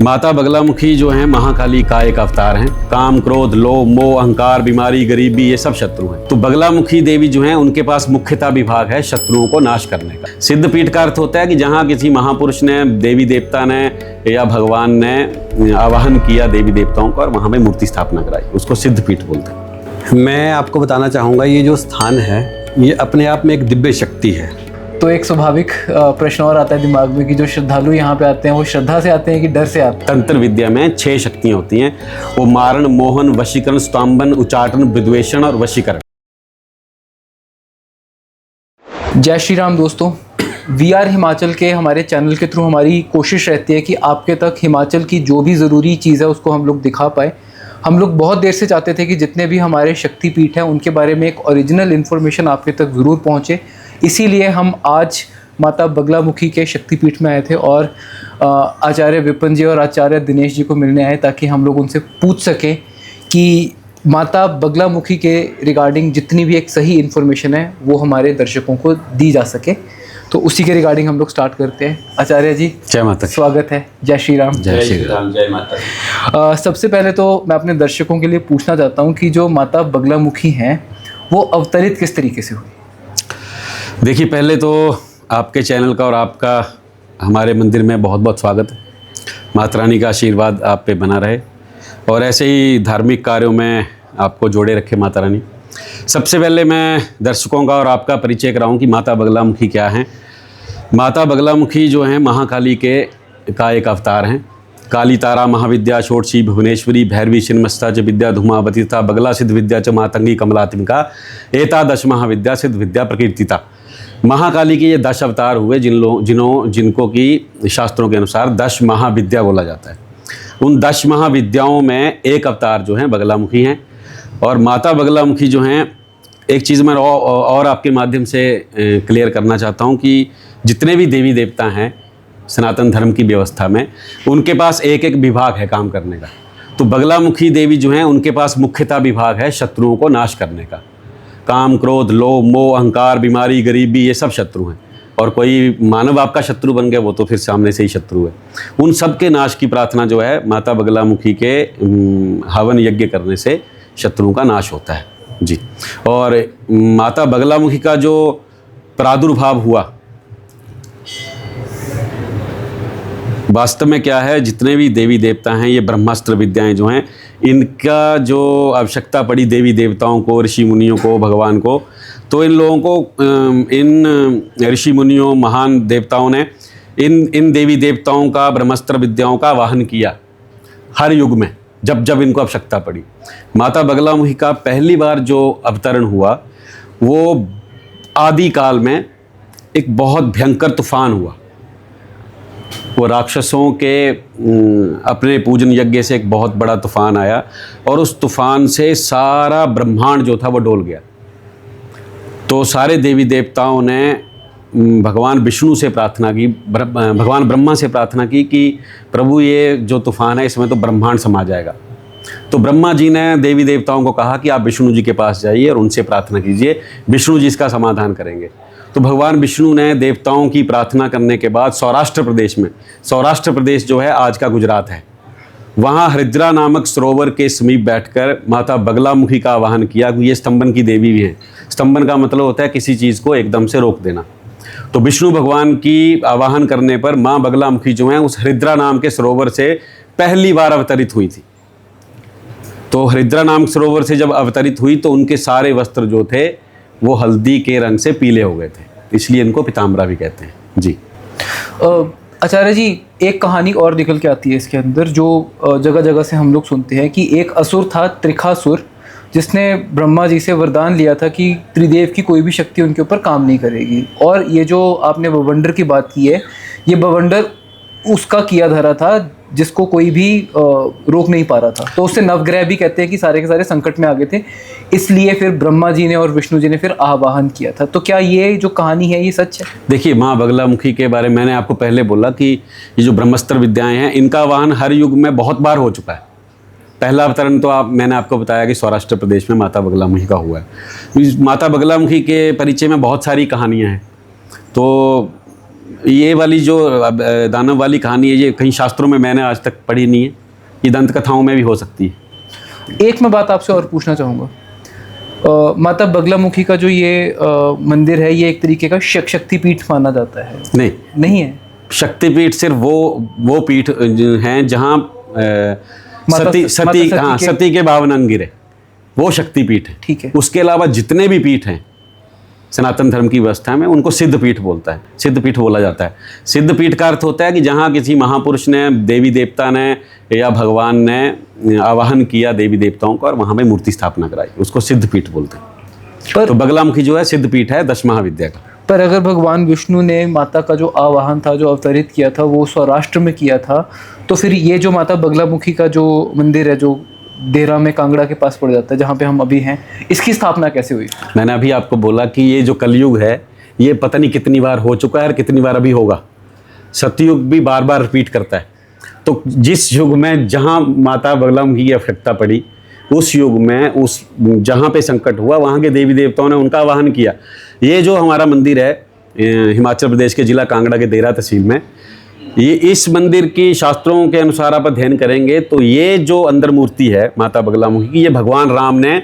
माता बगलामुखी जो है महाकाली का एक अवतार हैं। काम, क्रोध, लोभ, मोह, अहंकार, बीमारी, गरीबी, ये सब शत्रु हैं। तो बगलामुखी देवी जो है उनके पास मुख्यतः विभाग है शत्रुओं को नाश करने का। सिद्ध पीठ का अर्थ होता है कि जहाँ किसी महापुरुष ने, देवी देवता ने या भगवान ने आवाहन किया देवी देवताओं का और वहाँ पे मूर्ति स्थापना कराई, उसको सिद्ध पीठ बोलते हैं। मैं आपको बताना चाहूँगा ये जो स्थान है ये अपने आप में एक दिव्य शक्ति है। तो एक स्वाभाविक प्रश्न और आता है दिमाग में कि जो श्रद्धालु यहाँ पे आते हैं वो श्रद्धा से आते हैं कि डर से आते हैं? तंत्र विद्या में 6 शक्तियाँ होती हैं, वो मारण, मोहन, वशीकरण, स्तंभन, उच्चाटन, विद्वेषण और वशीकरण। जय श्री राम दोस्तों, VR हिमाचल के हमारे चैनल के थ्रू हमारी कोशिश रहती है कि आपके तक हिमाचल की जो भी ज़रूरी चीज़ है उसको हम लोग दिखा पाए। हम लोग बहुत देर से चाहते थे कि जितने भी हमारे शक्तिपीठ हैं उनके बारे में एक ओरिजिनल इन्फॉर्मेशन आपके तक ज़रूर पहुँचे। इसीलिए हम आज माता बगलामुखी के शक्तिपीठ में आए थे और आचार्य विपिन जी और आचार्य दिनेश जी को मिलने आए ताकि हम लोग उनसे पूछ सकें कि माता बगलामुखी के रिगार्डिंग जितनी भी एक सही इन्फॉर्मेशन है वो हमारे दर्शकों को दी जा सके। तो उसी के रिगार्डिंग हम लोग स्टार्ट करते हैं। आचार्य जी जय माता, स्वागत है। जय श्री राम। जय श्री राम, जय माता। सबसे पहले तो मैं अपने दर्शकों के लिए पूछना चाहता हूँ कि जो माता बगलामुखी हैं वो अवतरित किस तरीके से हुई? देखिए, पहले तो आपके चैनल का और आपका हमारे मंदिर में बहुत बहुत स्वागत है। माता रानी का आशीर्वाद आप पे बना रहे और ऐसे ही धार्मिक कार्यों में आपको जोड़े रखे माता रानी। सबसे पहले मैं दर्शकों का और आपका परिचय कराऊं कि माता बगलामुखी क्या हैं। माता बगलामुखी जो हैं महाकाली का एक अवतार हैं। काली तारा महाविद्या षोडशी भुवनेश्वरी भैरवी छिन्नमस्ता च विद्या धूमावतीता बगला सिद्ध विद्या च मातंगी कमलात्मिका एतादश महाविद्या सिद्ध विद्या प्रकीर्तिता। महाकाली के ये 10 अवतार हुए जिनको कि शास्त्रों के अनुसार 10 महाविद्या बोला जाता है। उन 10 महाविद्याओं में एक अवतार जो हैं बगलामुखी हैं। और माता बगलामुखी जो हैं, एक चीज़ मैं और आपके माध्यम से क्लियर करना चाहता हूँ कि जितने भी देवी देवता हैं सनातन धर्म की व्यवस्था में, उनके पास एक एक विभाग है काम करने का। तो बगलामुखी देवी जो हैं उनके पास मुख्यतः विभाग है शत्रुओं को नाश करने का। काम, क्रोध, लोभ, मोह, अहंकार, बीमारी, गरीबी, ये सब शत्रु हैं। और कोई मानव आपका शत्रु बन गया वो तो फिर सामने से ही शत्रु है। उन सब के नाश की प्रार्थना जो है माता बगलामुखी के हवन यज्ञ करने से शत्रुओं का नाश होता है जी। और माता बगलामुखी का जो प्रादुर्भाव हुआ, वास्तव में क्या है, जितने भी देवी देवता हैं ये ब्रह्मास्त्र विद्याएं जो हैं, इनका जो आवश्यकता पड़ी देवी देवताओं को, ऋषि मुनियों को, भगवान को, तो इन लोगों को, इन ऋषि मुनियों, महान देवताओं ने इन देवी देवताओं का, ब्रह्मास्त्र विद्याओं का आवाहन किया हर युग में, जब जब इनको आवश्यकता पड़ी। माता बगलामुखी का पहली बार जो अवतरण हुआ वो आदि काल में एक बहुत भयंकर तूफान हुआ। वो राक्षसों के अपने पूजन यज्ञ से एक बहुत बड़ा तूफान आया और उस तूफान से सारा ब्रह्मांड जो था वो डोल गया। तो सारे देवी देवताओं ने भगवान विष्णु से प्रार्थना की, भगवान ब्रह्मा से प्रार्थना की कि प्रभु ये जो तूफान है इसमें तो ब्रह्मांड समा जाएगा। तो ब्रह्मा जी ने देवी देवताओं को कहा कि आप विष्णु जी के पास जाइए और उनसे प्रार्थना कीजिए, विष्णु जी इसका समाधान करेंगे। तो भगवान विष्णु ने देवताओं की प्रार्थना करने के बाद सौराष्ट्र प्रदेश में, सौराष्ट्र प्रदेश जो है आज का गुजरात है, वहाँ हरिद्रा नामक सरोवर के समीप बैठकर माता बगलामुखी का आवाहन किया। ये स्तंभन की देवी भी हैं। स्तंभन का मतलब होता है किसी चीज़ को एकदम से रोक देना। तो विष्णु भगवान की आवाहन करने पर माँ बगलामुखी जो हैं उस हरिद्रा नाम के सरोवर से पहली बार अवतरित हुई थी। तो हरिद्रा नाम सरोवर से जब अवतरित हुई तो उनके सारे वस्त्र जो थे वो हल्दी के रंग से पीले हो गए थे, इसलिए इनको पीताम्बरा भी कहते हैं जी। आचार्य जी, एक कहानी और निकल के आती है इसके अंदर जो जगह जगह से हम लोग सुनते हैं कि एक असुर था, त्रिखासुर, जिसने ब्रह्मा जी से वरदान लिया था कि त्रिदेव की कोई भी शक्ति उनके ऊपर काम नहीं करेगी। और ये जो आपने बवंडर की बात की है, ये बवंडर उसका किया धरा था जिसको कोई भी रोक नहीं पा रहा था। तो उससे नवग्रह भी कहते हैं कि सारे के सारे संकट में आ गए थे, इसलिए फिर ब्रह्मा जी ने और विष्णु जी ने फिर आवाहन किया था। तो क्या ये जो कहानी है ये सच है? देखिए, माँ बगलामुखी के बारे में मैंने आपको पहले बोला कि ये जो ब्रह्मास्त्र विद्याएं हैं इनका आवाहन हर युग में बहुत बार हो चुका है। पहला अवतरण तो मैंने आपको बताया कि सौराष्ट्र प्रदेश में माता बगलामुखी का हुआ है। माता बगलामुखी के परिचय में बहुत सारी कहानियाँ हैं। तो ये वाली जो दानव वाली कहानी है, ये कहीं शास्त्रों में मैंने आज तक पढ़ी नहीं है। ये दंत कथाओं में भी हो सकती है। एक मैं बात आपसे और पूछना चाहूँगा, माता बगलामुखी का जो ये मंदिर है, ये एक तरीके का शक्तिपीठ माना जाता है? नहीं है। शक्तिपीठ सिर्फ वो पीठ हैं जहाँ सती के 52 अंग गिरे, वो शक्तिपीठ है। ठीक है। उसके अलावा जितने भी पीठ हैं सनातन धर्म की व्यवस्था में, उनको सिद्ध पीठ बोलता है, सिद्ध पीठ बोला जाता है। सिद्ध पीठ का अर्थ होता है कि जहाँ किसी महापुरुष ने, देवी देवता ने या भगवान ने आवाहन किया देवी देवताओं का और वहाँ पे मूर्ति स्थापना कराई, उसको सिद्ध पीठ बोलते हैं। तो बगलामुखी जो है सिद्ध पीठ है 10 महाविद्या का। पर अगर भगवान विष्णु ने माता का जो आवाहन था, जो अवतरित किया था, वो सौराष्ट्र में किया था, तो फिर ये जो माता बगलामुखी का जो मंदिर है, जो देहरा में कांगड़ा के पास पड़ जाता है, जहाँ पे हम अभी हैं, इसकी स्थापना कैसे हुई? मैंने अभी आपको बोला कि ये जो कलयुग है, ये पता नहीं कितनी बार हो चुका है और कितनी बार अभी होगा। सतयुग भी बार बार रिपीट करता है। तो जिस युग में जहाँ माता बगलामुखी की आवश्यकता पड़ी, उस युग में उस जहाँ पे संकट हुआ, वहाँ के देवी देवताओं ने उनका आवाहन किया। ये जो हमारा मंदिर है हिमाचल प्रदेश के जिला कांगड़ा के देहरा तहसील में, ये इस मंदिर की शास्त्रों के अनुसार आप अध्ययन करेंगे तो ये जो अंदर मूर्ति है माता बगलामुखी की, ये भगवान राम ने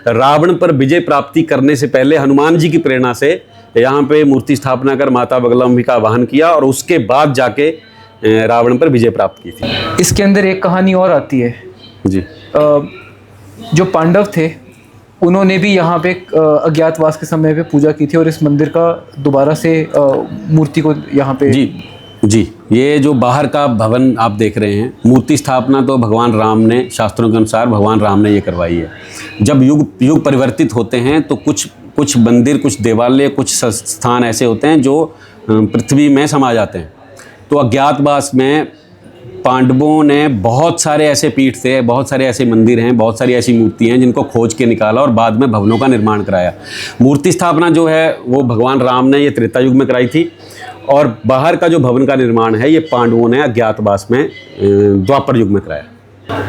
रावण पर विजय प्राप्ति करने से पहले हनुमान जी की प्रेरणा से यहाँ पे मूर्ति स्थापना कर माता बगलामुखी का आवाहन किया और उसके बाद जाके रावण पर विजय प्राप्त की थी। इसके अंदर एक कहानी और आती है जी। जो पांडव थे, उन्होंने भी यहाँ पे अज्ञातवास के समय पे पूजा की थी और इस मंदिर का दोबारा से मूर्ति को यहाँ पे जी, ये जो बाहर का भवन आप देख रहे हैं, मूर्ति स्थापना तो भगवान राम ने, शास्त्रों के अनुसार भगवान राम ने ये करवाई है। जब युग परिवर्तित होते हैं तो कुछ मंदिर, कुछ देवालय, कुछ स्थान ऐसे होते हैं जो पृथ्वी में समा जाते हैं। तो अज्ञातवास में पांडवों ने बहुत सारे ऐसे पीठ थे, बहुत सारे ऐसे मंदिर हैं, बहुत सारी ऐसी मूर्ति हैं जिनको खोज के निकाला और बाद में भवनों का निर्माण कराया। मूर्ति स्थापना जो है वो भगवान राम ने ये त्रेता युग में कराई थी और बाहर का जो भवन का निर्माण है ये पांडवों ने अज्ञातवास में द्वापर युग में कराया।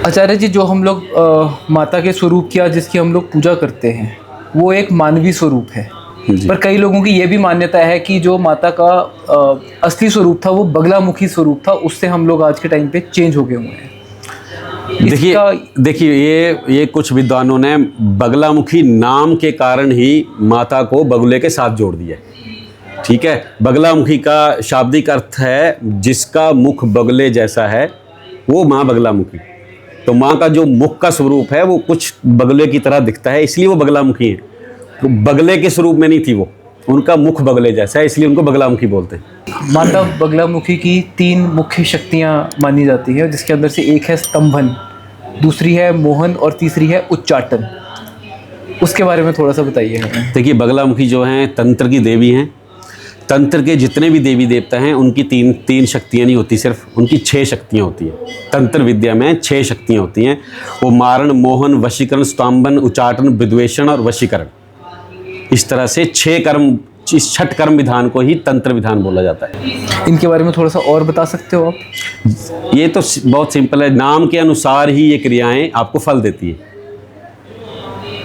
आचार्य जी, जो हम लोग माता के स्वरूप की, जिसकी हम लोग पूजा करते हैं, वो एक मानवीय स्वरूप है। पर कई लोगों की ये भी मान्यता है कि जो माता का असली स्वरूप था वो बगलामुखी स्वरूप था, उससे हम लोग आज के टाइम पे चेंज हो गए हुए हैं। देखिए ये कुछ विद्वानों ने बगलामुखी नाम के कारण ही माता को बगुले के साथ जोड़ दिया। ठीक है, बगलामुखी का शाब्दिक अर्थ है जिसका मुख बगले जैसा है, वो माँ बगलामुखी। तो माँ का जो मुख का स्वरूप है वो कुछ बगले की तरह दिखता है, इसलिए वो बगलामुखी है। तो बगले के स्वरूप में नहीं थी वो, उनका मुख बगले जैसा है, इसलिए उनको बगलामुखी बोलते हैं। माता बगलामुखी की 3 मुख्य शक्तियाँ मानी जाती है, जिसके अंदर से एक है स्तंभन, दूसरी है मोहन और तीसरी है उच्चाटन। उसके बारे में थोड़ा सा बताइए हमें। देखिए, बगलामुखी जो हैं तंत्र की देवी हैं। तंत्र के जितने भी देवी देवता हैं उनकी तीन शक्तियाँ नहीं होती, सिर्फ उनकी 6 शक्तियाँ होती हैं। तंत्र विद्या में 6 शक्तियाँ होती हैं। वो मारण, मोहन, वशीकरण, स्तंभन, उच्चाटन, विद्वेषण और वशीकरण। इस तरह से 6 कर्म, इस 6 कर्म विधान को ही तंत्र विधान बोला जाता है। इनके बारे में थोड़ा सा और बता सकते हो आप? ये तो बहुत सिंपल है, नाम के अनुसार ही ये क्रियाएं आपको फल देती है।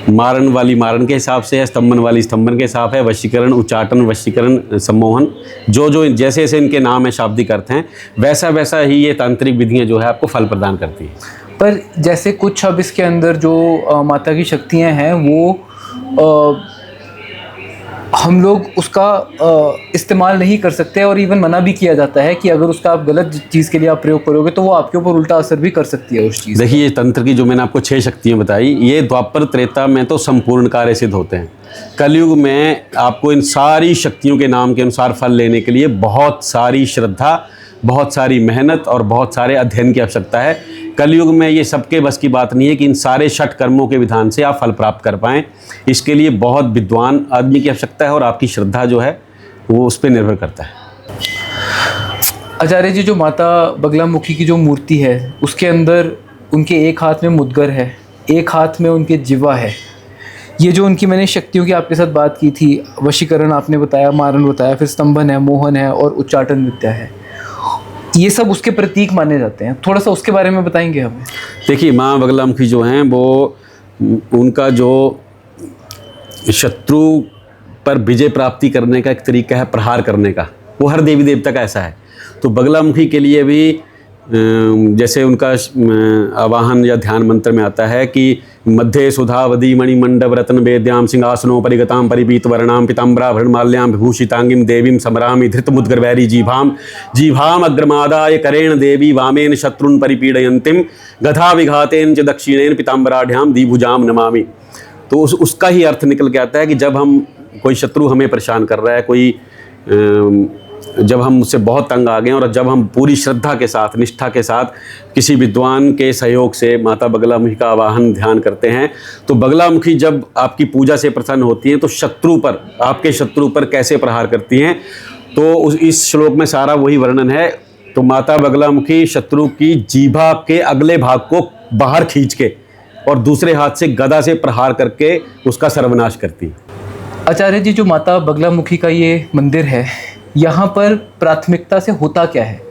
मारण वाली मारण के हिसाब से है, स्तंभन वाली स्तंभन के हिसाब है, वशीकरण, उच्चाटन, वशीकरण, सम्मोहन, जो जैसे जैसे इनके नाम है, शाब्दिक अर्थ हैं, वैसा वैसा ही ये तांत्रिक विधियाँ जो है आपको फल प्रदान करती है। पर जैसे कुछ अब इसके अंदर जो माता की शक्तियाँ हैं वो हम लोग उसका इस्तेमाल नहीं कर सकते और इवन मना भी किया जाता है कि अगर उसका आप गलत चीज़ के लिए आप प्रयोग करोगे तो वो आपके ऊपर उल्टा असर भी कर सकती है उस चीज़। देखिए, ये तंत्र की जो मैंने आपको 6 शक्तियाँ बताई, ये द्वापर त्रेता में तो संपूर्ण कार्य सिद्ध होते हैं। कलयुग में आपको इन सारी शक्तियों के नाम के अनुसार फल लेने के लिए बहुत सारी श्रद्धा, बहुत सारी मेहनत और बहुत सारे अध्ययन की आवश्यकता है। कलयुग में ये सबके बस की बात नहीं है कि इन सारे 6 कर्मों के विधान से आप फल प्राप्त कर पाएँ। इसके लिए बहुत विद्वान आदमी की आवश्यकता है और आपकी श्रद्धा जो है वो उस पर निर्भर करता है। आचार्य जी, जो माता बगलामुखी की जो मूर्ति है उसके अंदर उनके एक हाथ में मुद्गर है, एक हाथ में उनके जिवा है। ये जो उनकी मैंने शक्तियों की आपके साथ बात की थी, वशीकरण आपने बताया, मारण बताया, फिर स्तंभन है, मोहन है और उच्चाटन विद्या है, ये सब उसके प्रतीक माने जाते हैं। थोड़ा सा उसके बारे में बताएंगे हमें? देखिए, माँ बगलामुखी जो हैं वो उनका जो शत्रु पर विजय प्राप्ति करने का एक तरीका है प्रहार करने का, वो हर देवी देवता का ऐसा है। तो बगलामुखी के लिए भी जैसे उनका आवाहन या ध्यान मंत्र में आता है कि मध्य सुधावधि मणिमंडप रत्न वेद्याम सिंहासनों परिगताम परिपीत वर्णाम पीताम्बराभरण माल्याम विभूषितांगिम देवीम समरामि धृतमुद्गरवैरी जीभाम अग्रमादाय करेण देवी वामेन शत्रुन परिपीडयन्तिम गधा विघातेन च दक्षिणेन पीताम्बराढ्याम द्विभुजाम नमामि। तो उसका ही अर्थ निकल के आता है कि जब हम कोई शत्रु हमें परेशान कर रहा है, जब हम उससे बहुत तंग आ गए और जब हम पूरी श्रद्धा के साथ, निष्ठा के साथ किसी विद्वान के सहयोग से माता बगलामुखी का आवाहन ध्यान करते हैं, तो बगलामुखी जब आपकी पूजा से प्रसन्न होती हैं तो आपके शत्रु पर कैसे प्रहार करती हैं, तो इस श्लोक में सारा वही वर्णन है। तो माता बगलामुखी शत्रु की जीभा के अगले भाग को बाहर खींच के और दूसरे हाथ से गदा से प्रहार करके उसका सर्वनाश करती है। आचार्य जी, जो माता बगलामुखी का ये मंदिर है, यहाँ पर प्राथमिकता से होता क्या है?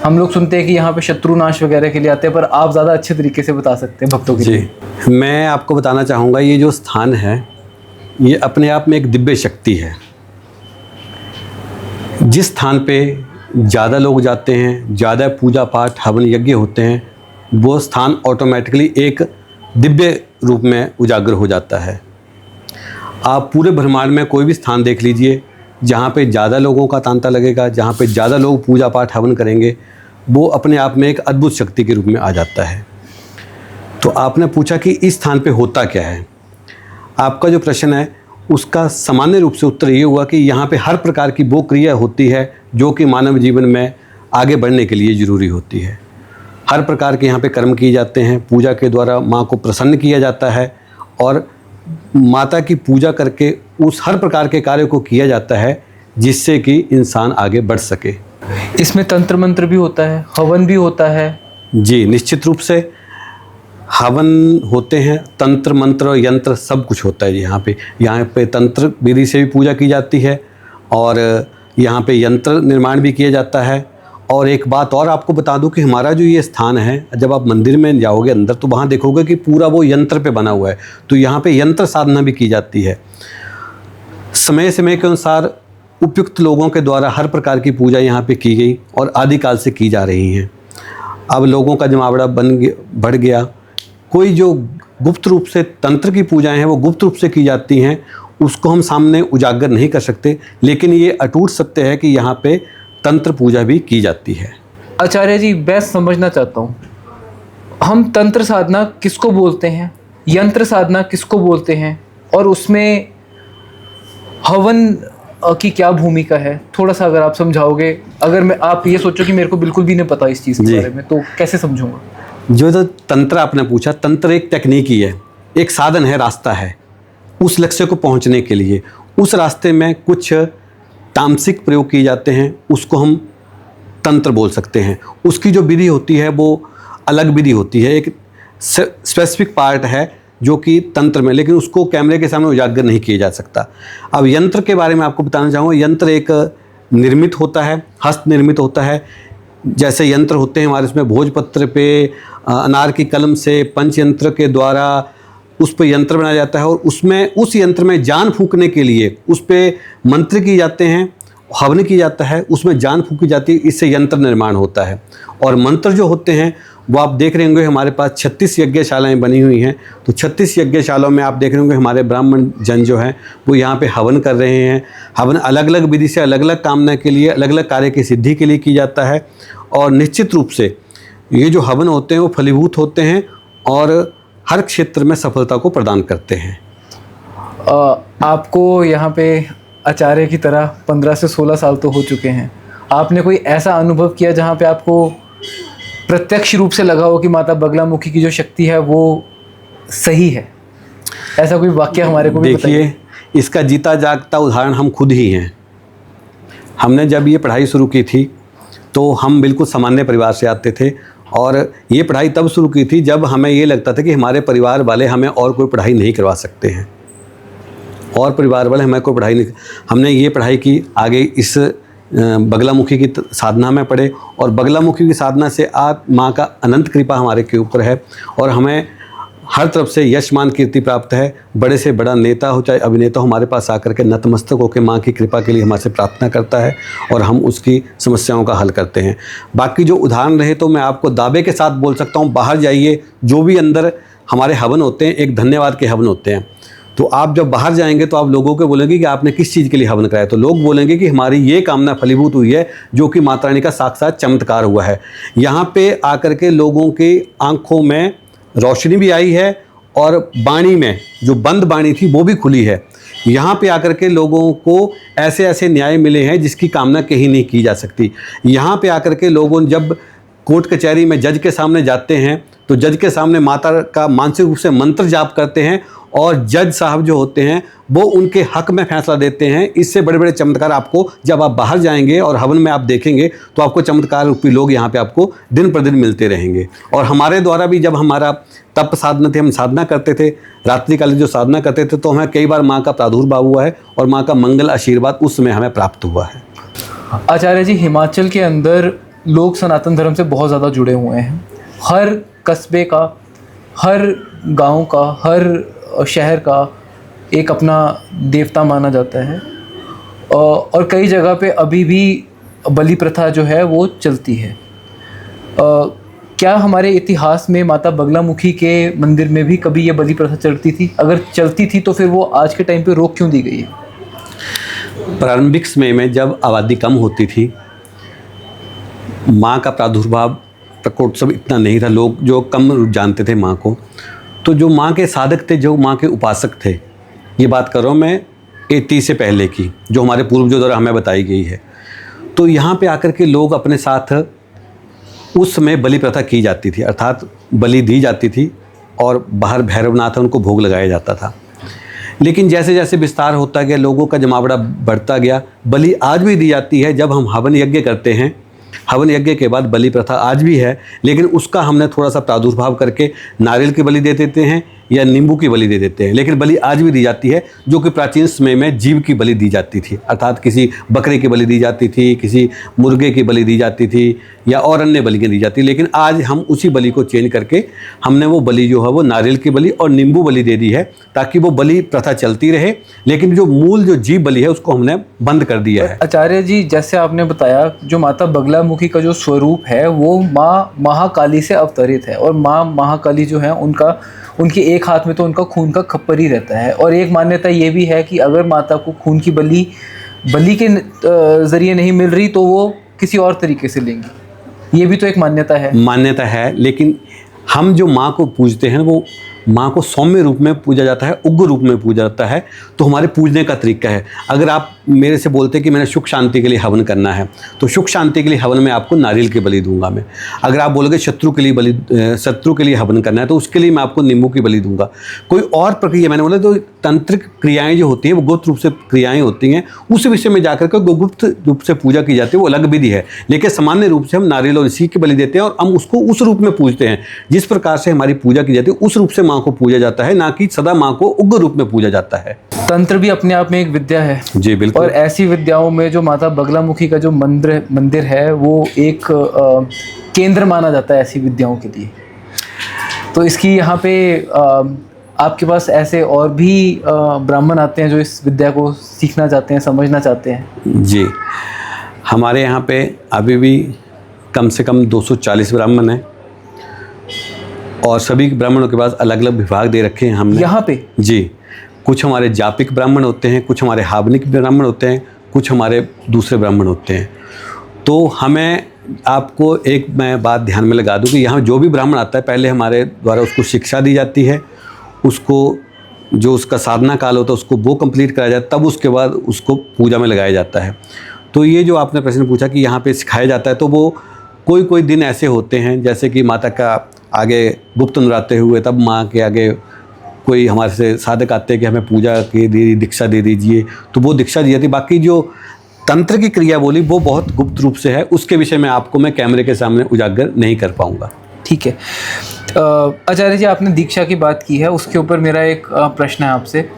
हम लोग सुनते हैं कि यहाँ पे शत्रुनाश वगैरह के लिए आते हैं, पर आप ज़्यादा अच्छे तरीके से बता सकते हैं भक्तों के लिए। जी, मैं आपको बताना चाहूँगा, ये जो स्थान है ये अपने आप में एक दिव्य शक्ति है। जिस स्थान पे ज़्यादा लोग जाते हैं, ज़्यादा पूजा पाठ हवन यज्ञ होते हैं, वो स्थान ऑटोमेटिकली एक दिव्य रूप में उजागर हो जाता है। आप पूरे ब्रह्मांड में कोई भी स्थान देख लीजिए, जहाँ पे ज़्यादा लोगों का तांता लगेगा, जहाँ पे ज़्यादा लोग पूजा पाठ हवन करेंगे, वो अपने आप में एक अद्भुत शक्ति के रूप में आ जाता है। तो आपने पूछा कि इस स्थान पे होता क्या है। आपका जो प्रश्न है उसका सामान्य रूप से उत्तर ये हुआ कि यहाँ पे हर प्रकार की वो क्रिया होती है जो कि मानव जीवन में आगे बढ़ने के लिए ज़रूरी होती है। हर प्रकार के यहाँ पे कर्म किए जाते हैं, पूजा के द्वारा माँ को प्रसन्न किया जाता है और माता की पूजा करके उस हर प्रकार के कार्य को किया जाता है जिससे कि इंसान आगे बढ़ सके। इसमें तंत्र मंत्र भी होता है, हवन भी होता है? जी, निश्चित रूप से हवन होते हैं, तंत्र मंत्र यंत्र सब कुछ होता है। यहाँ पे तंत्र विधि से भी पूजा की जाती है और यहाँ पे यंत्र निर्माण भी किया जाता है। और एक बात और आपको बता दूं कि हमारा जो ये स्थान है, जब आप मंदिर में जाओगे अंदर तो वहाँ देखोगे कि पूरा वो यंत्र पे बना हुआ है। तो यहाँ पे यंत्र साधना भी की जाती है। समय समय के अनुसार उपयुक्त लोगों के द्वारा हर प्रकार की पूजा यहाँ पे की गई और आदिकाल से की जा रही हैं। अब लोगों का जमावड़ा बढ़ गया। कोई जो गुप्त रूप से तंत्र की पूजाएँ हैं वो गुप्त रूप से की जाती हैं, उसको हम सामने उजागर नहीं कर सकते, लेकिन ये अटूट सत्य है कि यहाँ पे तंत्र पूजा भी की जाती है। आचार्य जी, मैं समझना चाहता हूँ, हम तंत्र साधना किसको बोलते हैं, यंत्र साधना किसको बोलते हैं, और उसमें हवन की क्या भूमिका है? थोड़ा सा अगर आप समझाओगे। अगर आप ये सोचो कि मेरे को बिल्कुल भी नहीं पता इस चीज़ के बारे में, तो कैसे समझूंगा? जो तंत्र आपने पूछा, तंत्र एक तकनीक ही है, एक साधन है, रास्ता है उस लक्ष्य को पहुंचने के लिए। उस रास्ते में कुछ तामसिक प्रयोग किए जाते हैं, उसको हम तंत्र बोल सकते हैं। उसकी जो विधि होती है वो अलग विधि होती है, एक स्पेसिफिक पार्ट है जो कि तंत्र में, लेकिन उसको कैमरे के सामने उजागर नहीं किया जा सकता। अब यंत्र के बारे में आपको बताना चाहूँगा। यंत्र एक निर्मित होता है, हस्त निर्मित होता है। जैसे यंत्र होते हैं हमारे, इसमें भोजपत्र पे अनार की कलम से पंच यंत्र के द्वारा उस पर यंत्र बनाया जाता है और उसमें उस यंत्र में जान फूंकने के लिए उस पर मंत्र किए जाते हैं, हवन किया जाता है, उसमें जान फूंकी जाती है, इससे यंत्र निर्माण होता है। और मंत्र जो होते हैं वो आप देख रहे होंगे हमारे पास 36 यज्ञशालाएँ बनी हुई हैं। तो 36 यज्ञशालाओं में आप देख रहे होंगे हमारे ब्राह्मण जन जो हैं वो यहाँ पे हवन कर रहे हैं। हवन अलग अलग विधि से अलग अलग कामना के लिए, अलग अलग कार्य की सिद्धि के लिए की जाता है। और निश्चित रूप से ये जो हवन होते हैं वो फलीभूत होते हैं और हर क्षेत्र में सफलता को प्रदान करते हैं। आपको यहाँ पे आचार्य की तरह 15 से 16 साल तो हो चुके हैं। आपने कोई ऐसा अनुभव किया जहाँ पे आपको प्रत्यक्ष रूप से लगा हो कि माता बगलामुखी की जो शक्ति है वो सही है? ऐसा कोई वाक्य हमारे को भी बताइए। देखिए, इसका जीता जागता उदाहरण हम खुद ही हैं। हमने जब ये पढ़ाई शुरू की थी तो हम बिल्कुल सामान्य परिवार से आते थे और ये पढ़ाई तब शुरू की थी जब हमें ये लगता था कि हमारे परिवार वाले हमें और कोई पढ़ाई नहीं करवा सकते हैं, और परिवार वाले हमें कोई पढ़ाई नहीं। हमने ये पढ़ाई की, आगे इस बगलामुखी की साधना में पढ़े और बगलामुखी की साधना से आज माँ का अनंत कृपा हमारे के ऊपर है और हमें हर तरफ से यश मान कीर्ति प्राप्त है। बड़े से बड़ा नेता हो चाहे अभिनेता हो, हमारे पास आकर के नतमस्तक होकर माँ की कृपा के लिए हमारे से प्रार्थना करता है और हम उसकी समस्याओं का हल करते हैं। बाकी जो उदाहरण रहे तो मैं आपको दावे के साथ बोल सकता हूँ, बाहर जाइए, जो भी अंदर हमारे हवन होते हैं एक धन्यवाद के हवन होते हैं। तो आप जब बाहर जाएंगे तो आप लोगों को बोलेंगे कि आपने किस चीज़ के लिए हवन कराया, तो लोग बोलेंगे कि हमारी ये कामना फलीभूत हुई है, जो कि माता रानी का साक्षात चमत्कार हुआ है। यहाँ पे आकर के लोगों की आंखों में रोशनी भी आई है और वाणी में जो बंद वाणी थी वो भी खुली है। यहाँ पे आकर के लोगों को ऐसे ऐसे न्याय मिले हैं जिसकी कामना कहीं नहीं की जा सकती। यहाँ पे आकर के लोगों जब कोर्ट कचहरी में जज के सामने जाते हैं तो जज के सामने माता का मानसिक रूप से मंत्र जाप करते हैं और जज साहब जो होते हैं वो उनके हक में फैसला देते हैं। इससे बड़े बड़े चमत्कार आपको जब आप बाहर जाएंगे और हवन में आप देखेंगे तो आपको चमत्कार रूपी लोग यहाँ पे आपको दिन पर दिन मिलते रहेंगे। और हमारे द्वारा भी जब हमारा तप साधना थे, हम साधना करते थे, रात्रिकालीन जो साधना करते थे, तो हमें कई बार माँ का प्रादुर्भाव हुआ है और माँ का मंगल आशीर्वाद उस समय हमें प्राप्त हुआ है। आचार्य जी, हिमाचल के अंदर लोग सनातन धर्म से बहुत ज़्यादा जुड़े हुए हैं। हर कस्बे का, हर गांव का, हर शहर का एक अपना देवता माना जाता है और कई जगह पे अभी भी बलि प्रथा जो है वो चलती है। क्या हमारे इतिहास में माता बगलामुखी के मंदिर में भी कभी ये बलि प्रथा चलती थी? अगर चलती थी तो फिर वो आज के टाइम पे रोक क्यों दी गई है? प्रारंभिक समय में जब आबादी कम होती थी, माँ का प्रादुर्भाव प्रकोत्सव इतना नहीं था, लोग जो कम जानते थे माँ को, तो जो माँ के साधक थे, जो माँ के उपासक थे, ये बात कर रहा हूँ मैं 80 से पहले की, जो हमारे पूर्वजों द्वारा हमें बताई गई है। तो यहाँ पे आकर के लोग अपने साथ उस समय बलि प्रथा की जाती थी, अर्थात बलि दी जाती थी और बाहर भैरवनाथ है उनको भोग लगाया जाता था। लेकिन जैसे जैसे विस्तार होता गया, लोगों का जमावड़ा बढ़ता गया। बलि आज भी दी जाती है जब हम हवन यज्ञ करते हैं। हवन यज्ञ के बाद बलि प्रथा आज भी है, लेकिन उसका हमने थोड़ा सा प्रादुर्भाव करके नारियल की बलि दे देते हैं या नींबू की बलि दे देते हैं। लेकिन बलि आज भी दी जाती है, जो कि प्राचीन समय में जीव की बलि दी जाती थी, अर्थात किसी बकरे की बलि दी जाती थी, किसी मुर्गे की बलि दी जाती थी या और अन्य बलियाँ दी जाती। लेकिन आज हम उसी बलि को चेंज करके हमने वो बलि जो है वो नारियल की बलि और नींबू बलि दे दी है, ताकि वो बलि प्रथा चलती रहे। लेकिन जो मूल जो जीव बलि है उसको हमने बंद कर दिया है। आचार्य जी, जैसे आपने बताया, जो माता बगलामुखी का जो स्वरूप है वो माँ महाकाली से अवतरित है और माँ महाकाली जो है उनके एक हाथ में तो उनका खून का खप्पर ही रहता है। और एक मान्यता ये भी है कि अगर माता को खून की बलि के ज़रिए नहीं मिल रही तो वो किसी और तरीके से लेंगी, ये भी तो एक मान्यता है। लेकिन हम जो माँ को पूजते हैं वो माँ को सौम्य रूप में पूजा जाता है, उग्र रूप में पूजा जाता है। तो हमारे पूजने का तरीका है। अगर आप मेरे से बोलते कि मैंने सुख शांति के लिए हवन करना है, तो सुख शांति के लिए हवन में आपको नारियल की बलि दूंगा मैं। अगर आप बोलोगे शत्रु के लिए हवन करना है, तो उसके लिए मैं आपको नींबू की बलि दूंगा। कोई और प्रक्रिया, मैंने बोला तो तंत्रिक क्रियाएँ जो होती हैं वो गुप्त रूप से क्रियाएँ होती हैं, उस विषय में जाकर के गुप्त रूप से पूजा की जाती है, वो अलग विधि है। लेकिन सामान्य रूप से हम नारियल और इसी की बलि देते हैं और हम उसको उस रूप में पूजते हैं जिस प्रकार से हमारी पूजा की जाती है, उस रूप से माँ को पूजा जाता है, ना कि सदा माँ को उग्र रूप में पूजा जाता है। तंत्र भी अपने आप में एक विद्या है। जी बिल्कुल। और ऐसी विद्याओं में जो माता बगलामुखी का जो मंदिर है वो एक केंद्र माना जाता है ऐसी विद्याओं के लिए। तो इसकी यहाँ पे आपके पास ऐसे और भी ब्राह्मण आते हैं जो इस विद्या को सीखना चाहते हैं, समझना चाहते हैं? जी, हमारे यहाँ पे अभी भी कम से कम 240 ब्राह्मण हैं और सभी ब्राह्मणों के पास अलग अलग विभाग दे रखे हैं हमने यहाँ पे। जी, कुछ हमारे जापिक ब्राह्मण होते हैं, कुछ हमारे हावनिक ब्राह्मण होते हैं, कुछ हमारे दूसरे ब्राह्मण होते हैं। तो हमें आपको एक मैं बात ध्यान में लगा दूं कि यहाँ जो भी ब्राह्मण आता है, पहले हमारे द्वारा उसको शिक्षा दी जाती है, उसको जो उसका साधना काल होता है उसको वो कंप्लीट कराया जाता है, तब उसके बाद उसको पूजा में लगाया जाता है। तो ये जो आपने प्रश्न पूछा कि यहाँ पे सिखाया जाता है, तो वो कोई दिन ऐसे होते हैं जैसे कि माता का आगे गुप्त नवरात्रे हुए, तब माँ के आगे कोई हमारे से साधक आते हैं कि हमें पूजा की दीक्षा दे दीजिए, तो वो दीक्षा दी जाती है। बाकी जो तंत्र की क्रिया बोली वो बहुत गुप्त रूप से है, उसके विषय में आपको मैं कैमरे के सामने उजागर नहीं कर पाऊँगा। ठीक है। आचार्य जी, आपने दीक्षा की बात की है, उसके ऊपर मेरा एक प्रश्न है आपसे।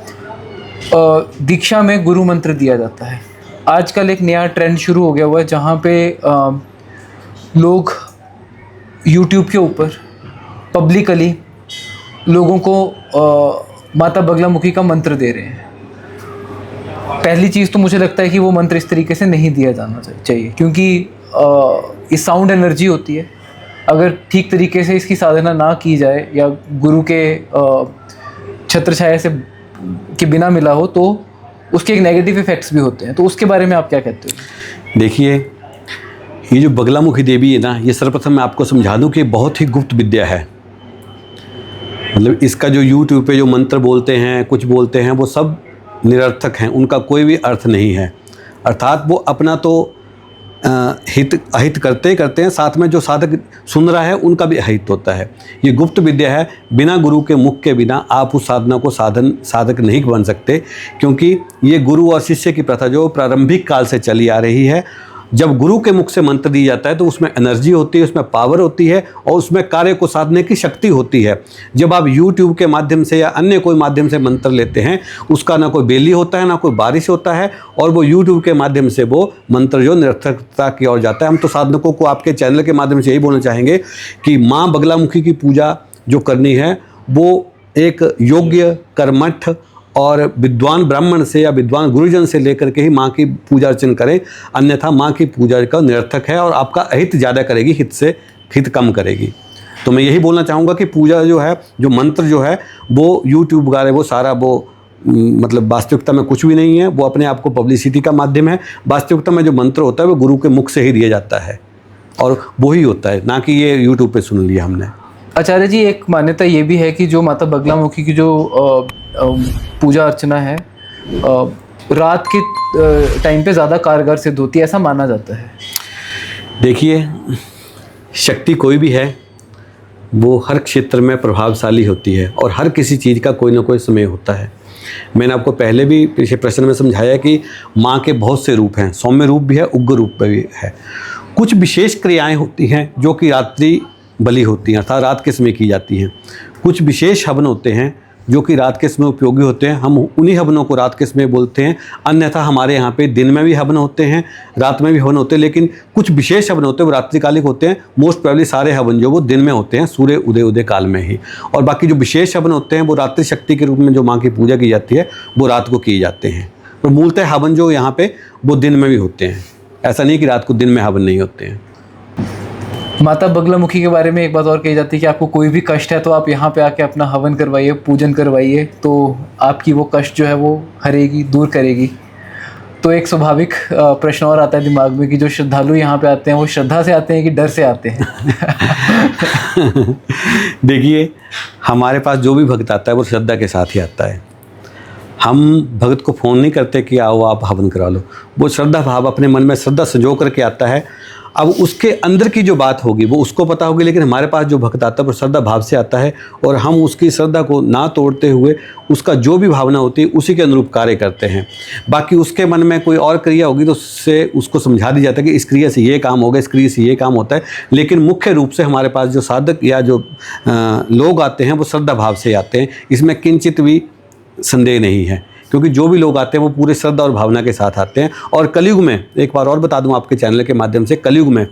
दीक्षा में गुरु मंत्र दिया जाता है। आजकल एक नया ट्रेंड शुरू हो गया हुआ है जहाँ पे लोग YouTube के ऊपर पब्लिकली लोगों को माता बगलामुखी का मंत्र दे रहे हैं। पहली चीज़ तो मुझे लगता है कि वो मंत्र इस तरीके से नहीं दिया जाना चाहिए, क्योंकि ये साउंड एनर्जी होती है। अगर ठीक तरीके से इसकी साधना ना की जाए या गुरु के छत्र छाया से के बिना मिला हो तो उसके एक नेगेटिव इफ़ेक्ट्स भी होते हैं। तो उसके बारे में आप क्या कहते हो? देखिए, ये जो बगलामुखी देवी है ना, ये सर्वप्रथम मैं आपको समझा दूं कि बहुत ही गुप्त विद्या है। मतलब इसका जो यूट्यूब पे जो मंत्र बोलते हैं, कुछ बोलते हैं, वो सब निरर्थक हैं, उनका कोई भी अर्थ नहीं है। अर्थात वो अपना तो हित अहित करते करते हैं, साथ में जो साधक सुन रहा है उनका भी अहित होता है। ये गुप्त विद्या है, बिना गुरु के मुख के बिना आप उस साधना को साधक नहीं बन सकते, क्योंकि ये गुरु और शिष्य की प्रथा जो प्रारंभिक काल से चली आ रही है। जब गुरु के मुख से मंत्र दिया जाता है तो उसमें एनर्जी होती है, उसमें पावर होती है और उसमें कार्य को साधने की शक्ति होती है। जब आप यूट्यूब के माध्यम से या अन्य कोई माध्यम से मंत्र लेते हैं, उसका ना कोई बेली होता है, ना कोई बारिश होता है, और वो यूट्यूब के माध्यम से वो मंत्र जो निरर्थकता की ओर जाता है। हम तो साधकों को आपके चैनल के माध्यम से यही बोलना चाहेंगे कि माँ बगलामुखी की पूजा जो करनी है वो एक योग्य कर्मठ और विद्वान ब्राह्मण से या विद्वान गुरुजन से लेकर के ही माँ की पूजा अर्चन करें, अन्यथा माँ की पूजा का निरर्थक है और आपका अहित ज़्यादा करेगी, हित से हित कम करेगी। तो मैं यही बोलना चाहूँगा कि पूजा जो है, जो मंत्र जो है, वो यूट्यूब वगैरह वो सारा वो मतलब वास्तविकता में कुछ भी नहीं है, वो अपने आप को पब्लिसिटी का माध्यम है। वास्तविकता में जो मंत्र होता है वो गुरु के मुख से ही दिया जाता है और वही होता है, ना कि ये यूट्यूब पर सुन लिया हमने। आचार्य जी, एक मान्यता ये भी है कि जो माता बगलामुखी की जो पूजा अर्चना है रात के टाइम पे ज़्यादा कारगर सिद्ध होती है, ऐसा माना जाता है। देखिए, शक्ति कोई भी है वो हर क्षेत्र में प्रभावशाली होती है और हर किसी चीज़ का कोई ना कोई समय होता है। मैंने आपको पहले भी पिछले प्रश्न में समझाया कि माँ के बहुत से रूप हैं, सौम्य रूप भी है, उग्र रूप भी है। कुछ विशेष क्रियाएं होती हैं जो कि रात्रि बलि होती हैं, अर्थात रात के समय की जाती हैं। कुछ विशेष हवन होते हैं जो कि रात के समय उपयोगी होते हैं, हम उन्हीं हवनों को रात के समय बोलते हैं। अन्यथा हमारे यहाँ पे दिन में भी हवन होते हैं, रात में भी हवन होते हैं, लेकिन कुछ विशेष हवन होते हैं वो रात्रिकालिक होते हैं। मोस्ट प्रोबेबली सारे हवन जो वो दिन में होते हैं, सूर्य उदय काल में ही, और बाकी जो विशेष हवन होते हैं वो रात्रि शक्ति के रूप में जो माँ की पूजा की जाती है वो रात को किए जाते हैं। तो मूलतः हवन जो यहाँ पे वो दिन में भी होते हैं, ऐसा नहीं कि रात को दिन में हवन नहीं होते हैं। माता बगलामुखी के बारे में एक बात और कही जाती है कि आपको कोई भी कष्ट है तो आप यहाँ पे आके अपना हवन करवाइए, पूजन करवाइए, तो आपकी वो कष्ट जो है वो हरेगी, दूर करेगी। तो एक स्वाभाविक प्रश्न और आता है दिमाग में कि जो श्रद्धालु यहाँ पे आते हैं वो श्रद्धा से आते हैं कि डर से आते हैं? देखिए, हमारे पास जो भी भक्त आता है वो श्रद्धा के साथ ही आता है। हम भक्त को फ़ोन नहीं करते कि आओ आप हवन करा लो, वो श्रद्धा भाव अपने मन में श्रद्धा संजो करके आता है। अब उसके अंदर की जो बात होगी वो उसको पता होगी, लेकिन हमारे पास जो भक्त आता है वो श्रद्धा भाव से आता है और हम उसकी श्रद्धा को ना तोड़ते हुए उसका जो भी भावना होती है उसी के अनुरूप कार्य करते हैं। बाकी उसके मन में कोई और क्रिया होगी तो उससे उसको समझा दिया जाता है कि इस क्रिया से ये काम होगा, इस क्रिया से ये काम होता है। लेकिन मुख्य रूप से हमारे पास जो साधक या जो लोग आते हैं वो श्रद्धा भाव से आते हैं, इसमें किंचित भी संदेह नहीं है, क्योंकि जो भी लोग आते हैं वो पूरे श्रद्धा और भावना के साथ आते हैं। और कलयुग में एक बार और बता दूं आपके चैनल के माध्यम से, कलयुग में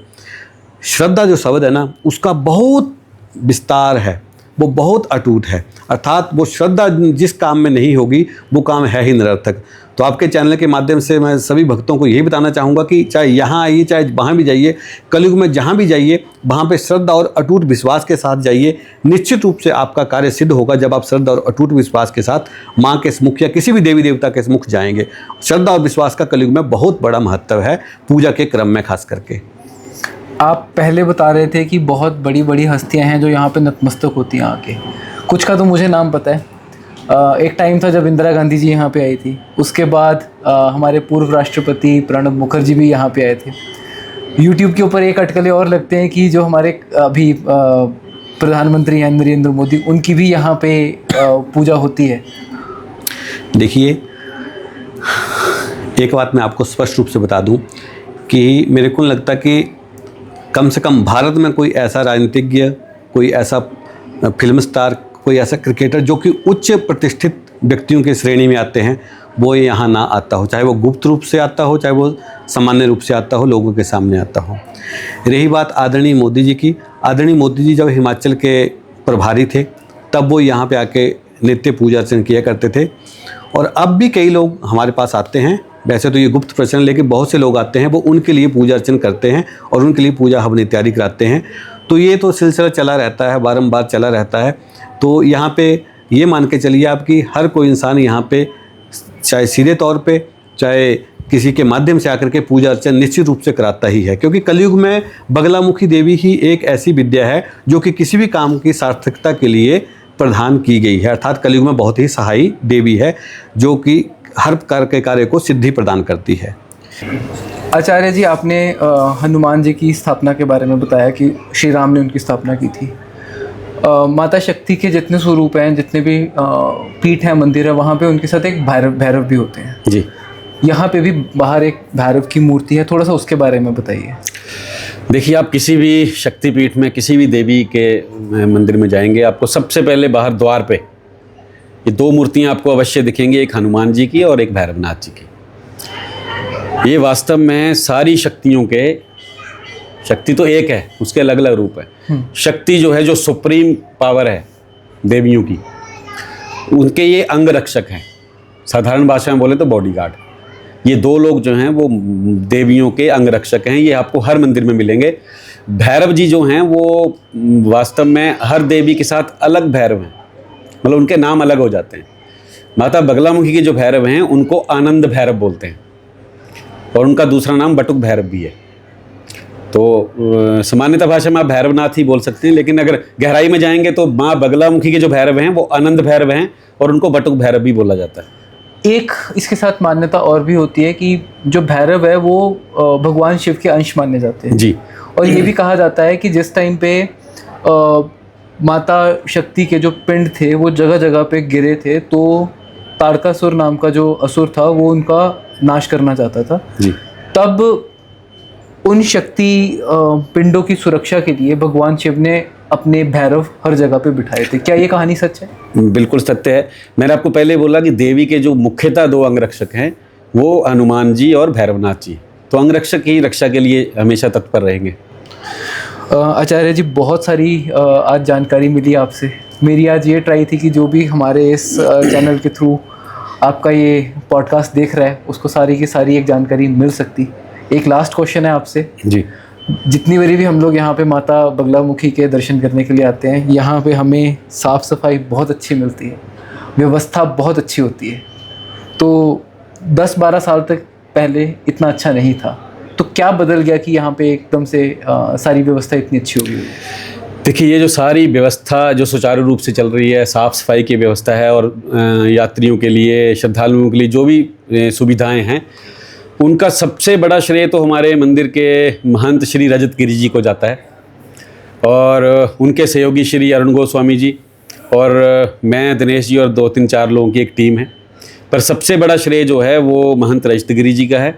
श्रद्धा जो शब्द है ना उसका बहुत विस्तार है, वो बहुत अटूट है। अर्थात वो श्रद्धा जिस काम में नहीं होगी वो काम है ही निरर्थक। तो आपके चैनल के माध्यम से मैं सभी भक्तों को यही बताना चाहूँगा कि चाहे यहाँ आइए चाहे वहाँ भी जाइए, कलयुग में जहाँ भी जाइए वहाँ पे श्रद्धा और अटूट विश्वास के साथ जाइए। निश्चित रूप से आपका कार्य सिद्ध होगा जब आप श्रद्धा और अटूट विश्वास के साथ माँ के मुख या किसी भी देवी देवता के मुख जाएंगे। श्रद्धा और विश्वास का कलयुग में बहुत बड़ा महत्व है, पूजा के क्रम में खास करके। आप पहले बता रहे थे कि बहुत बड़ी बड़ी हस्तियां हैं जो यहाँ पे नतमस्तक होती हैं आके, कुछ का तो मुझे नाम पता है। एक टाइम था जब इंदिरा गांधी जी यहाँ पे आई थी, उसके बाद हमारे पूर्व राष्ट्रपति प्रणब मुखर्जी भी यहाँ पे आए थे। यूट्यूब के ऊपर एक अटकलें और लगते हैं कि जो हमारे अभी प्रधानमंत्री हैं नरेंद्र मोदी, उनकी भी यहाँ पे पूजा होती है। देखिए, एक बात मैं आपको स्पष्ट रूप से बता दूं कि मेरे को लगता कि कम से कम भारत में कोई ऐसा राजनीतिज्ञ, कोई ऐसा फिल्म स्टार, कोई ऐसा क्रिकेटर जो कि उच्च प्रतिष्ठित व्यक्तियों की श्रेणी में आते हैं वो यहाँ ना आता हो, चाहे वो गुप्त रूप से आता हो, चाहे वो सामान्य रूप से आता हो, लोगों के सामने आता हो। रही बात आदरणीय मोदी जी की, आदरणीय मोदी जी जब हिमाचल के प्रभारी थे तब वो यहाँ पे आके नित्य पूजा अर्चना किया करते थे। और अब भी कई लोग हमारे पास आते हैं, वैसे तो ये गुप्त प्रश्न, लेकिन बहुत से लोग आते हैं, वो उनके लिए पूजा अर्चना करते हैं और उनके लिए पूजा हवन इत्यादि कराते हैं। तो ये तो सिलसिला चला रहता है, बारंबार चला रहता है। तो यहाँ पे ये मान के चलिए आप कि हर कोई इंसान यहाँ पे चाहे सीधे तौर पे चाहे किसी के माध्यम से आकर के पूजा अर्चना निश्चित रूप से कराता ही है, क्योंकि कलयुग में बगलामुखी देवी ही एक ऐसी विद्या है जो कि किसी भी काम की सार्थकता के लिए प्रदान की गई है। अर्थात कलयुग में बहुत ही सहायी देवी है जो कि हर प्रकार के कार्य को सिद्धि प्रदान करती है। आचार्य जी, आपने हनुमान जी की स्थापना के बारे में बताया कि श्री राम ने उनकी स्थापना की थी। माता शक्ति के जितने स्वरूप हैं, जितने भी पीठ हैं, मंदिर है, वहाँ पे उनके साथ एक भैरव भी होते हैं जी। यहाँ पे भी बाहर एक भैरव की मूर्ति है, थोड़ा सा उसके बारे में बताइए। देखिए, आप किसी भी शक्तिपीठ में किसी भी देवी के मंदिर में जाएंगे, आपको सबसे पहले बाहर द्वार पे ये दो मूर्तियाँ आपको अवश्य दिखेंगी, एक हनुमान जी की और एक भैरवनाथ जी की। ये वास्तव में सारी शक्तियों के, शक्ति तो एक है, उसके अलग अलग रूप है। शक्ति जो है, जो सुप्रीम पावर है देवियों की, उनके ये अंग रक्षक हैं। साधारण भाषा में बोले तो बॉडीगार्ड। ये दो लोग जो हैं वो देवियों के अंग रक्षक हैं। ये आपको हर मंदिर में मिलेंगे। भैरव जी जो हैं वो वास्तव में हर देवी के साथ अलग भैरव हैं, मतलब उनके नाम अलग हो जाते हैं। माता बगलामुखी के जो भैरव हैं उनको आनंद भैरव बोलते हैं और उनका दूसरा नाम बटुक भैरव भी है। तो सामान्यतः भाषा में आप भैरवनाथ ही बोल सकते हैं, लेकिन अगर गहराई में जाएंगे तो माँ बगलामुखी के जो भैरव हैं वो आनंद भैरव हैं और उनको बटुक भैरव भी बोला जाता है। एक इसके साथ मान्यता और भी होती है कि जो भैरव है वो भगवान शिव के अंश माने जाते हैं जी। और ये भी कहा जाता है कि जिस टाइम पे माता शक्ति के जो पिंड थे वो जगह जगह पे गिरे थे, तो तारकासुर नाम का जो असुर था वो उनका नाश करना चाहता था जी। तब उन शक्ति पिंडों की सुरक्षा के लिए भगवान शिव ने अपने भैरव हर जगह पे बिठाए थे। क्या ये कहानी सच है? बिल्कुल सत्य है। मैंने आपको पहले बोला कि देवी के जो मुख्यतः दो अंगरक्षक हैं वो हनुमान जी और भैरवनाथ जी, तो अंगरक्षक ही रक्षा के लिए हमेशा तत्पर रहेंगे। आचार्य जी, बहुत सारी आज जानकारी मिली आपसे। मेरी आज ये ट्राई थी कि जो भी हमारे इस चैनल के थ्रू आपका ये पॉडकास्ट देख रहा है उसको सारी की सारी एक जानकारी मिल सकती। एक लास्ट क्वेश्चन है आपसे जी। जितनी बारी भी हम लोग यहाँ पे माता बगलामुखी के दर्शन करने के लिए आते हैं, यहाँ पे हमें साफ़ सफाई बहुत अच्छी मिलती है, व्यवस्था बहुत अच्छी होती है। तो 10-12 साल तक पहले इतना अच्छा नहीं था, तो क्या बदल गया कि यहाँ पे एकदम से सारी व्यवस्था इतनी अच्छी हो गई? देखिए, ये जो सारी व्यवस्था जो सुचारू रूप से चल रही है, साफ़ सफाई की व्यवस्था है और यात्रियों के लिए, श्रद्धालुओं के लिए जो भी सुविधाएँ हैं, उनका सबसे बड़ा श्रेय तो हमारे मंदिर के महंत श्री रजत गिरी जी को जाता है और उनके सहयोगी श्री अरुण गोस्वामी जी और मैं, दिनेश जी और 2-3-4 लोगों की एक टीम है। पर सबसे बड़ा श्रेय जो है वो महंत रजत गिरी जी का है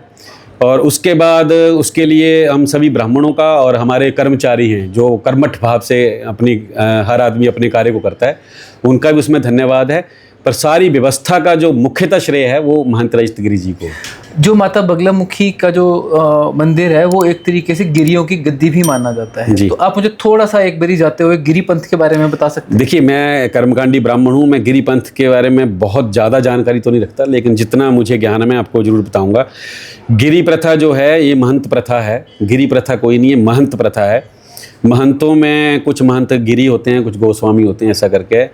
और उसके बाद उसके लिए हम सभी ब्राह्मणों का और हमारे कर्मचारी हैं जो कर्मठ भाव से अपनी हर आदमी अपने कार्य को करता है, उनका भी उसमें धन्यवाद है। पर सारी व्यवस्था का जो मुख्यतः श्रेय है वो महंत रजत गिरी जी को। जो माता बगलामुखी का जो मंदिर है वो एक तरीके से गिरियों की गद्दी भी माना जाता है, तो आप मुझे थोड़ा सा एक बारी जाते हुए गिरी पंथ के बारे में बता सकते हैं? देखिए, मैं कर्मकांडी ब्राह्मण हूँ, मैं गिरी पंथ के बारे में बहुत ज़्यादा जानकारी तो नहीं रखता, लेकिन जितना मुझे ज्ञान है मैं आपको जरूर बताऊँगा। गिरी प्रथा जो है ये महंत प्रथा है। गिरी प्रथा कोई नहीं है, महंत प्रथा है। महंतों में कुछ महंत गिरी होते हैं, कुछ गोस्वामी होते हैं। ऐसा करके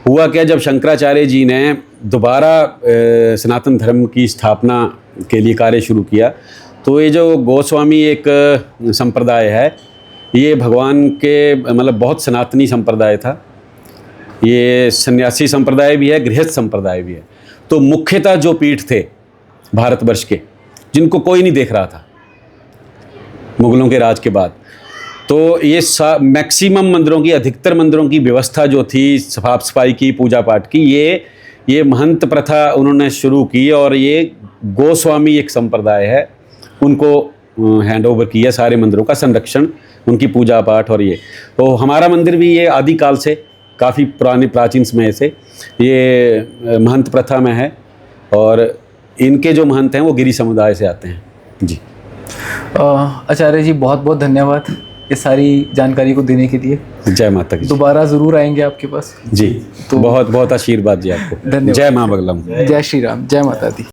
हुआ क्या, जब शंकराचार्य जी ने दोबारा सनातन धर्म की स्थापना के लिए कार्य शुरू किया, तो ये जो गोस्वामी एक संप्रदाय है, ये भगवान के मतलब बहुत सनातनी संप्रदाय था। ये सन्यासी संप्रदाय भी है, गृहस्थ संप्रदाय भी है। तो मुख्यतः जो पीठ थे भारतवर्ष के, जिनको कोई नहीं देख रहा था मुगलों के राज के बाद, तो ये मैक्सिमम मंदिरों की, अधिकतर मंदिरों की व्यवस्था जो थी, साफ सफाई की, पूजा पाठ की, ये महंत प्रथा उन्होंने शुरू की और ये गोस्वामी एक संप्रदाय है, उनको हैंड ओवर किया सारे मंदिरों का संरक्षण, उनकी पूजा पाठ। और ये तो हमारा मंदिर भी ये आदिकाल से, काफ़ी पुराने प्राचीन समय से ये महंत प्रथा में है और इनके जो महंत हैं वो गिरी समुदाय से आते हैं। जी। आचार्य जी, बहुत बहुत धन्यवाद। इस सारी जानकारी को देने के लिए। जय माता की। दोबारा ज़रूर आएंगे आपके पास जी, तो बहुत बहुत आशीर्वाद जी आपको। धन्यवाद। जय माँ बगलम। जय श्री राम, जय माता दी।